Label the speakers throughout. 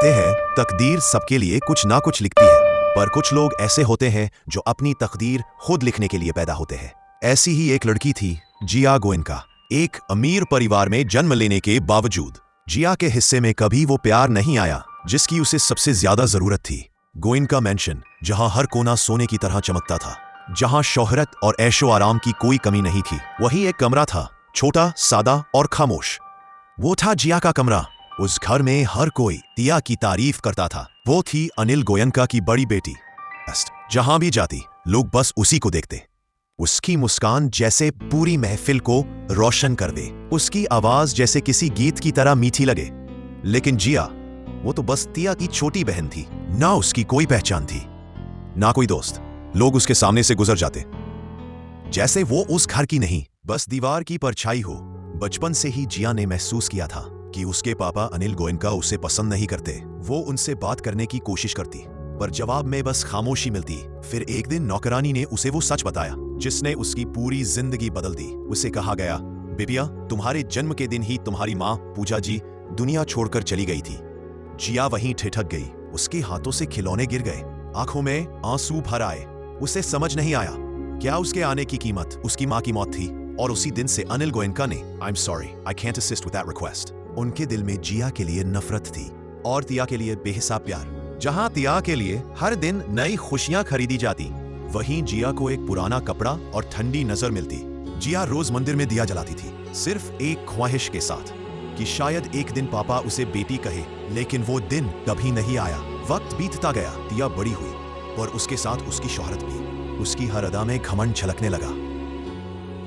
Speaker 1: कहते हैं तकदीर सबके लिए कुछ ना कुछ लिखती है, पर कुछ लोग ऐसे होते हैं जो अपनी तकदीर खुद लिखने के लिए पैदा होते हैं। ऐसी ही एक लड़की थी जिया गोयनका। एक अमीर परिवार में जन्म लेने के बावजूद जिया के हिस्से में कभी वो प्यार नहीं आया जिसकी उसे सबसे ज्यादा जरूरत थी। गोयनका मैंशन, जहां हर कोना सोने की तरह चमकता था, जहां शोहरत और ऐशो आराम की कोई कमी नहीं थी, वही एक कमरा था, छोटा, सादा और खामोश। वो था जिया का कमरा। उस घर में हर कोई तिया की तारीफ करता था। वो थी अनिल गोयनका की बड़ी बेटी। जहां भी जाती लोग बस उसी को देखते। उसकी मुस्कान जैसे पूरी महफिल को रोशन कर दे, उसकी आवाज जैसे किसी गीत की तरह मीठी लगे। लेकिन जिया, वो तो बस तिया की छोटी बहन थी। ना उसकी कोई पहचान थी, ना कोई दोस्त। लोग उसके सामने से गुजर जाते जैसे वो उस घर की नहीं, बस दीवार की परछाई हो। बचपन से ही जिया ने महसूस किया था कि उसके पापा अनिल गोयनका उसे पसंद नहीं करते। वो उनसे बात करने की कोशिश करती, पर जवाब में बस खामोशी मिलती। फिर एक दिन नौकरानी ने उसे वो सच बताया जिसने उसकी पूरी जिंदगी बदल दी। उसे कहा गया, बेबिया, तुम्हारे जन्म के दिन ही तुम्हारी माँ पूजा जी दुनिया छोड़कर चली गई थी। जिया वहीं ठिठक गई। उसके हाथों से खिलौने गिर गए, आंखों में आंसू भर आए। उसे समझ नहीं आया क्या उसके आने की कीमत उसकी माँ की मौत थी। और उसी दिन से अनिल गोयनका ने I am sorry, I can't assist with that request. उनके दिल में जिया के लिए नफरत थी और तिया के लिए बेहिसाब प्यार। जहां तिया के लिए हर दिन नई खुशियां खरीदी जाती, वहीं जिया को एक पुराना कपड़ा और ठंडी नजर मिलती। जिया रोज मंदिर में दिया जलाती थी, सिर्फ एक ख्वाहिश के साथ कि शायद एक दिन पापा उसे बेटी कहे। लेकिन वो दिन कभी नहीं आया। वक्त बीतता गया, तिया बड़ी हुई और उसके साथ उसकी शोहरत भी। उसकी हर अदा में घमंड छलकने लगा।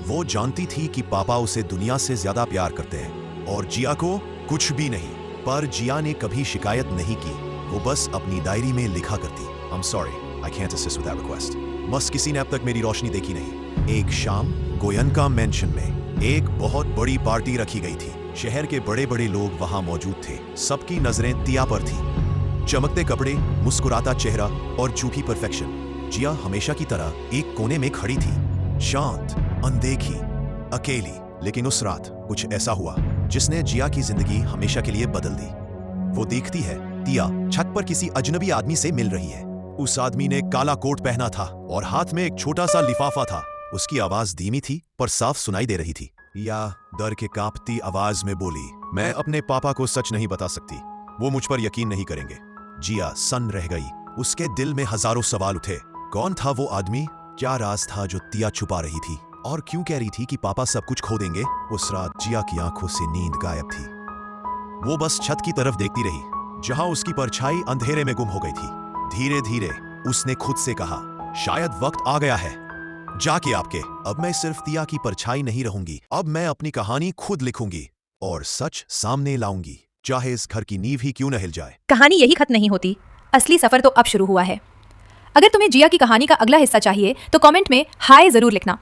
Speaker 1: वो जानती थी कि पापा उसे दुनिया से ज्यादा प्यार करते हैं और जिया को कुछ भी नहीं। पर जिया ने कभी शिकायत नहीं की। वो बस अपनी डायरी में लिखा करती, I am sorry, I can't assist with that request. बस किसी ने अब तक मेरी रोशनी देखी नहीं। एक शाम गोयनका मैंशन में एक बहुत बड़ी पार्टी रखी गई थी। शहर के बड़े बड़े लोग वहां मौजूद थे। सबकी नजरें तिया पर थी। चमकते कपड़े, मुस्कुराता चेहरा और झूठी परफेक्शन। जिया हमेशा की तरह एक कोने में खड़ी थी, शांत, अनदेखी, अकेली। लेकिन उस रात कुछ ऐसा हुआ जिसने जिया की जिंदगी हमेशा के लिए बदल दी। वो देखती है तिया छत पर किसी अजनबी आदमी से मिल रही है। उस आदमी ने काला कोट पहना था और हाथ में एक छोटा सा लिफाफा था। उसकी आवाज धीमी थी पर साफ सुनाई दे रही थी। या डर के कांपती आवाज में बोली, मैं अपने पापा को सच नहीं बता सकती, वो मुझ पर यकीन नहीं करेंगे। जिया सन्न रह गई। उसके दिल में हजारों सवाल उठे। कौन था वो आदमी? क्या राज था जो तिया छुपा रही थी? और क्यों कह रही थी कि पापा सब कुछ खो देंगे? उस रात जिया की आंखों से नींद गायब थी। वो बस छत की तरफ देखती रही, जहां उसकी परछाई अंधेरे में गुम हो गई थी। धीरे धीरे उसने खुद से कहा, शायद वक्त आ गया है जाके आपके। अब मैं सिर्फ तिया की परछाई नहीं रहूंगी। अब मैं अपनी कहानी खुद लिखूंगी और सच सामने लाऊंगी, चाहे इस घर की नींव ही क्यों न हिल जाए।
Speaker 2: कहानी यही खत्म नहीं होती, असली सफर तो अब शुरू हुआ है। अगर तुम्हें जिया की कहानी का अगला हिस्सा चाहिए तो कमेंट में हाय जरूर लिखना।